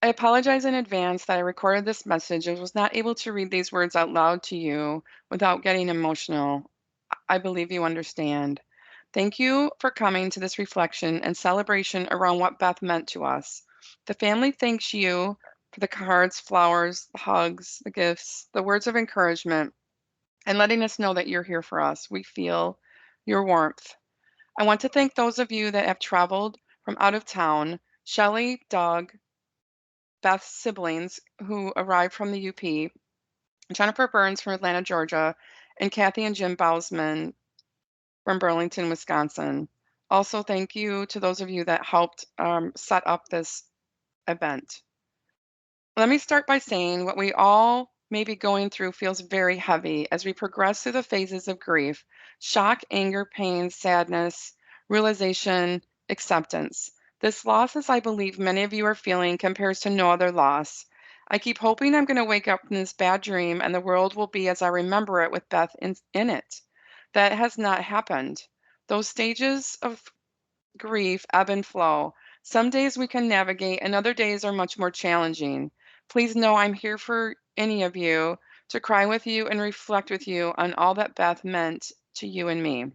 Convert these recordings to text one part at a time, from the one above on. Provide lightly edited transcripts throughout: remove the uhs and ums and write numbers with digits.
I apologize in advance that I recorded this message and was not able to read these words out loud to you without getting emotional. I believe you understand. Thank you for coming to this reflection and celebration around what Beth meant to us. The family thanks you for the cards, flowers, the hugs, the gifts, the words of encouragement, and letting us know that you're here for us. We feel your warmth. I want to thank those of you that have traveled from out of town: Shelley, Doug, Beth's siblings who arrived from the UP, Jennifer Burns from Atlanta, Georgia, and Kathy and Jim Bausman from Burlington, Wisconsin. Also, thank you to those of you that helped set up this event. Let me start by saying what we all may be going through feels very heavy as we progress through the phases of grief: shock, anger, pain, sadness, realization, acceptance. This loss, as I believe many of you are feeling, compares to no other loss. I keep hoping I'm going to wake up from this bad dream and the world will be as I remember it with Beth in it. That has not happened. Those stages of grief ebb and flow. Some days we can navigate, and other days are much more challenging. Please know I'm here for any of you to cry with you and reflect with you on all that Beth meant to you and me.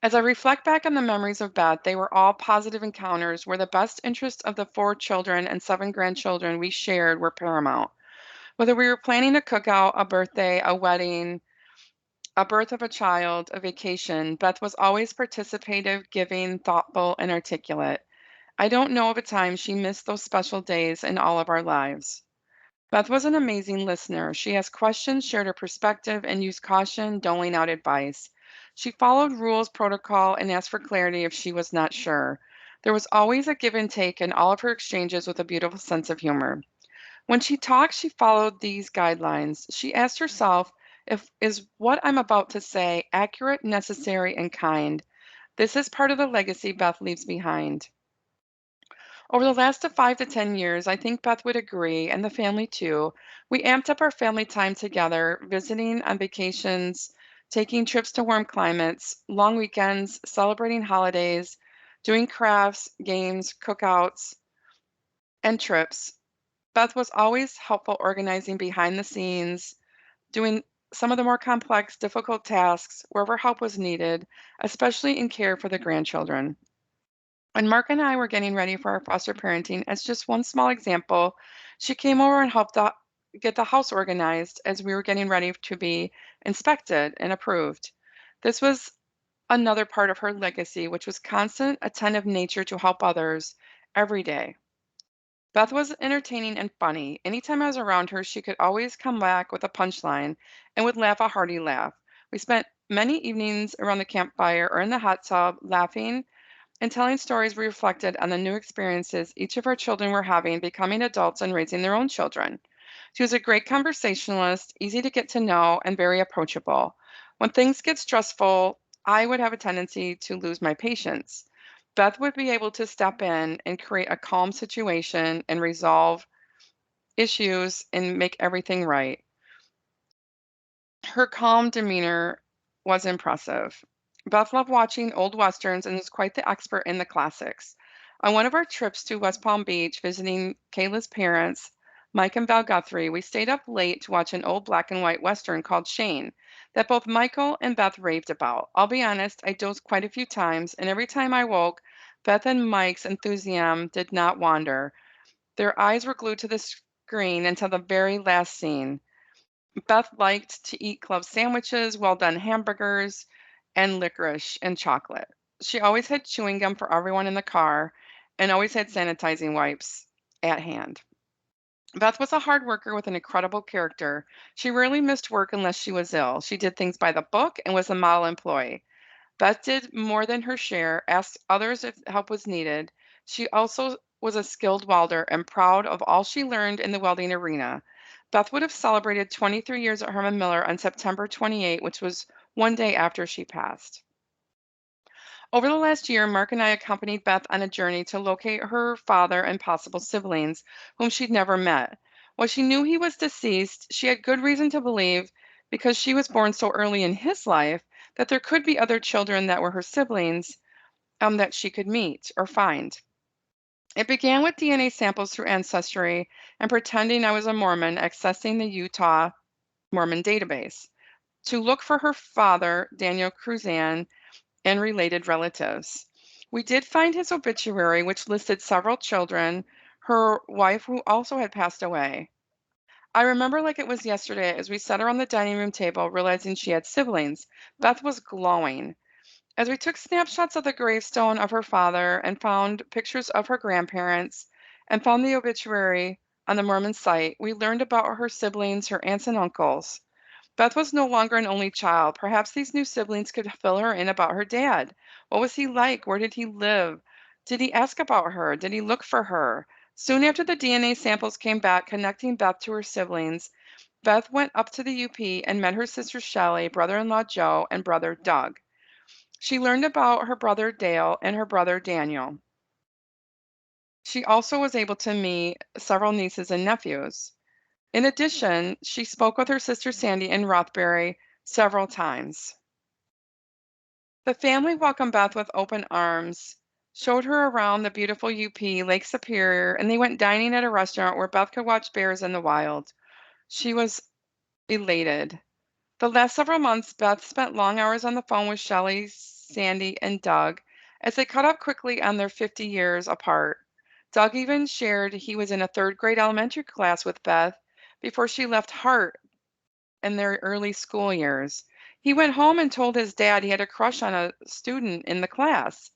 As I reflect back on the memories of Beth, they were all positive encounters where the best interests of the 4 children and 7 grandchildren we shared were paramount. Whether we were planning a cookout, a birthday, a wedding, a birth of a child, a vacation, Beth was always participative, giving, thoughtful, and articulate. I don't know of a time she missed those special days in all of our lives. Beth was an amazing listener. She asked questions, shared her perspective, and used caution, doling out advice. She followed rules, protocol, and asked for clarity if she was not sure. There was always a give and take in all of her exchanges with a beautiful sense of humor. When she talked, she followed these guidelines. She asked herself, if is what I'm about to say accurate, necessary, and kind? This is part of the legacy Beth leaves behind. Over the last 5 to 10 years, I think Beth would agree, and the family too. We amped up our family time together, visiting on vacations, taking trips to warm climates, long weekends, celebrating holidays, doing crafts, games, cookouts, and trips. Beth was always helpful organizing behind the scenes, doing some of the more complex, difficult tasks wherever help was needed, especially in care for the grandchildren. When Mark and I were getting ready for our foster parenting, as just one small example, she came over and helped get the house organized as we were getting ready to be inspected and approved. This was another part of her legacy, which was constant, attentive nature to help others every day. Beth was entertaining and funny. Anytime I was around her, she could always come back with a punchline and would laugh a hearty laugh. We spent many evenings around the campfire or in the hot tub laughing and telling stories we reflected on the new experiences each of our children were having becoming adults and raising their own children. She was a great conversationalist, easy to get to know, and very approachable. When things get stressful, I would have a tendency to lose my patience. Beth would be able to step in and create a calm situation and resolve issues and make everything right. Her calm demeanor was impressive. Beth loved watching old westerns and was quite the expert in the classics. On one of our trips to West Palm Beach, visiting Kayla's parents, Mike and Val Guthrie, we stayed up late to watch an old black and white western called Shane that both Michael and Beth raved about. I'll be honest, I dozed quite a few times, and every time I woke, Beth and Mike's enthusiasm did not wander. Their eyes were glued to the screen until the very last scene. Beth liked to eat club sandwiches, well done hamburgers, and licorice and chocolate. She always had chewing gum for everyone in the car and always had sanitizing wipes at hand. Beth was a hard worker with an incredible character. She rarely missed work unless she was ill. She did things by the book and was a model employee. Beth did more than her share, asked others if help was needed. She also was a skilled welder and proud of all she learned in the welding arena. Beth would have celebrated 23 years at Herman Miller on September 28, which was one day after she passed. Over the last year, Mark and I accompanied Beth on a journey to locate her father and possible siblings, whom she'd never met. While she knew he was deceased, she had good reason to believe, because she was born so early in his life, that there could be other children that were her siblings that she could meet or find. It began with DNA samples through Ancestry and pretending I was a Mormon accessing the Utah Mormon database to look for her father, Daniel Cruzan, and related relatives. We did find his obituary, which listed several children, her wife, who also had passed away. I remember like it was yesterday as we sat around the dining room table, realizing she had siblings. Beth was glowing. As we took snapshots of the gravestone of her father and found pictures of her grandparents and found the obituary on the Mormon site, we learned about her siblings, her aunts and uncles. Beth was no longer an only child. Perhaps these new siblings could fill her in about her dad. What was he like? Where did he live? Did he ask about her? Did he look for her? Soon after the DNA samples came back connecting Beth to her siblings, Beth went up to the UP and met her sister Shelley, brother in law Joe, and brother Doug. She learned about her brother Dale and her brother Daniel. She also was able to meet several nieces and nephews. In addition, she spoke with her sister Sandy in Rothbury several times. The family welcomed Beth with open arms, showed her around the beautiful UP, Lake Superior, and they went dining at a restaurant where Beth could watch bears in the wild. She was elated. The last several months, Beth spent long hours on the phone with Shelley, Sandy, and Doug as they caught up quickly on their 50 years apart. Doug even shared he was in a third grade elementary class with Beth before she left Hart in their early school years. He went home and told his dad he had a crush on a student in the class.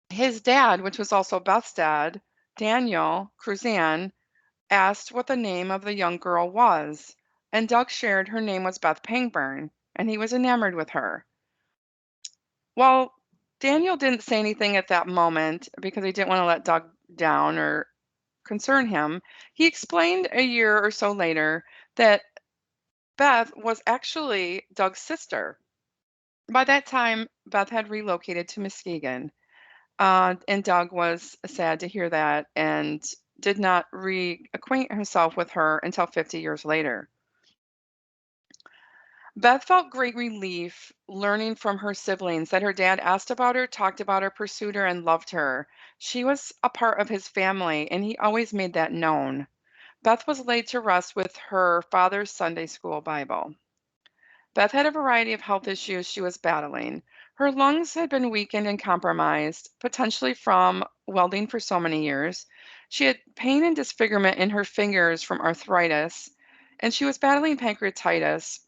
His dad, which was also Beth's dad, Daniel Cruzan, asked what the name of the young girl was, and Doug shared her name was Beth Pangburn, and he was enamored with her. Well, Daniel didn't say anything at that moment because he didn't want to let Doug down or concern him. He explained a year or so later that Beth was actually Doug's sister. By that time, Beth had relocated to Muskegon, and Doug was sad to hear that and did not reacquaint himself with her until 50 years later. Beth felt great relief learning from her siblings that her dad asked about her, talked about her, pursued her, and loved her. She was a part of his family, and he always made that known. Beth was laid to rest with her father's Sunday school Bible. Beth had a variety of health issues she was battling. Her lungs had been weakened and compromised, potentially from welding for so many years. She had pain and disfigurement in her fingers from arthritis, and she was battling pancreatitis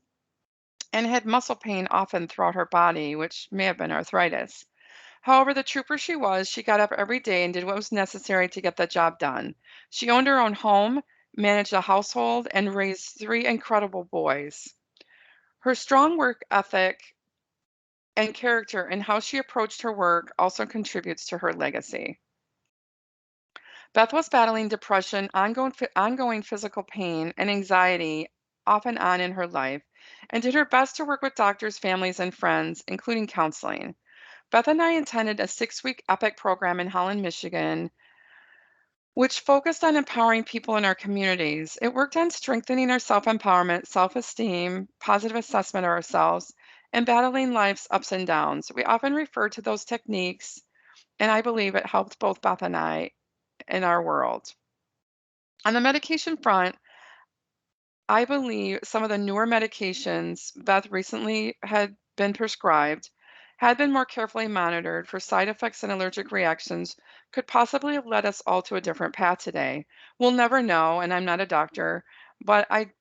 and had muscle pain often throughout her body, which may have been arthritis. However, the trooper she was, she got up every day and did what was necessary to get the job done. She owned her own home, managed a household, and raised three incredible boys. Her strong work ethic and character and how she approached her work also contributes to her legacy. Beth was battling depression, ongoing physical pain, and anxiety off and on in her life, and did her best to work with doctors, families, and friends, including counseling. Beth and I attended a 6-week EPIC program in Holland, Michigan, which focused on empowering people in our communities. It worked on strengthening our self empowerment, self esteem, positive assessment of ourselves, and battling life's ups and downs. We often refer to those techniques, and I believe it helped both Beth and I in our world. On the medication front, I believe some of the newer medications Beth recently had been prescribed had been more carefully monitored for side effects and allergic reactions could possibly have led us all to a different path today. We'll never know, and I'm not a doctor, but I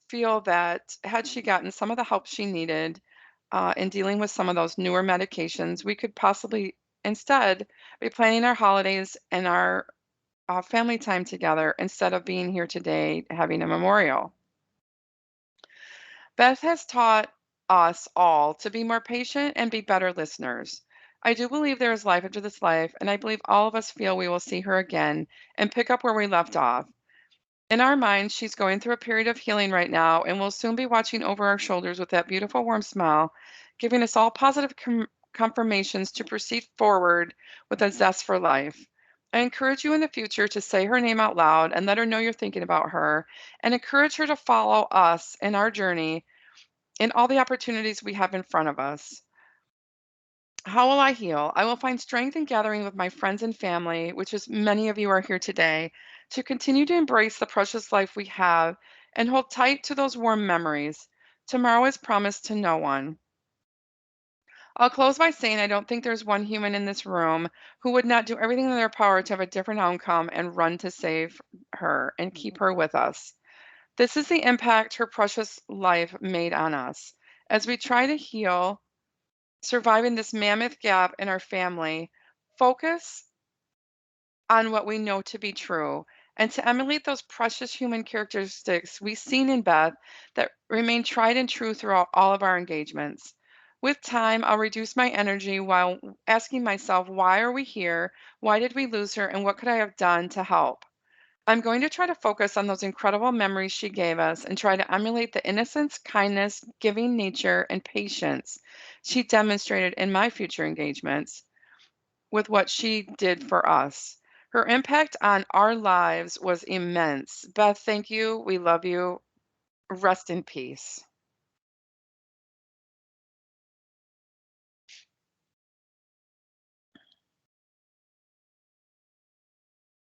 feel that had she gotten some of the help she needed in dealing with some of those newer medications, we could possibly instead be planning our holidays and our family time together instead of being here today having a memorial. Beth has taught us all to be more patient and be better listeners. I do believe there is life after this life, and I believe all of us feel we will see her again and pick up where we left off. In our minds, she's going through a period of healing right now, and we'll soon be watching over our shoulders with that beautiful, warm smile, giving us all positive confirmations to proceed forward with a zest for life. I encourage you in the future to say her name out loud and let her know you're thinking about her, and encourage her to follow us in our journey in all the opportunities we have in front of us. How will I heal? I will find strength in gathering with my friends and family, which is many of you are here today, to continue to embrace the precious life we have and hold tight to those warm memories. Tomorrow is promised to no one. I'll close by saying I don't think there's one human in this room who would not do everything in their power to have a different outcome and run to save her and keep her with us. This is the impact her precious life made on us. As we try to heal, surviving this mammoth gap in our family, focus on what we know to be true and to emulate those precious human characteristics we've seen in Beth that remain tried and true throughout all of our engagements. With time, I'll reduce my energy while asking myself, why are we here? Why did we lose her? And what could I have done to help? I'm going to try to focus on those incredible memories she gave us and try to emulate the innocence, kindness, giving nature, and patience she demonstrated in my future engagements with what she did for us. Her impact on our lives was immense. Beth, thank you. We love you. Rest in peace.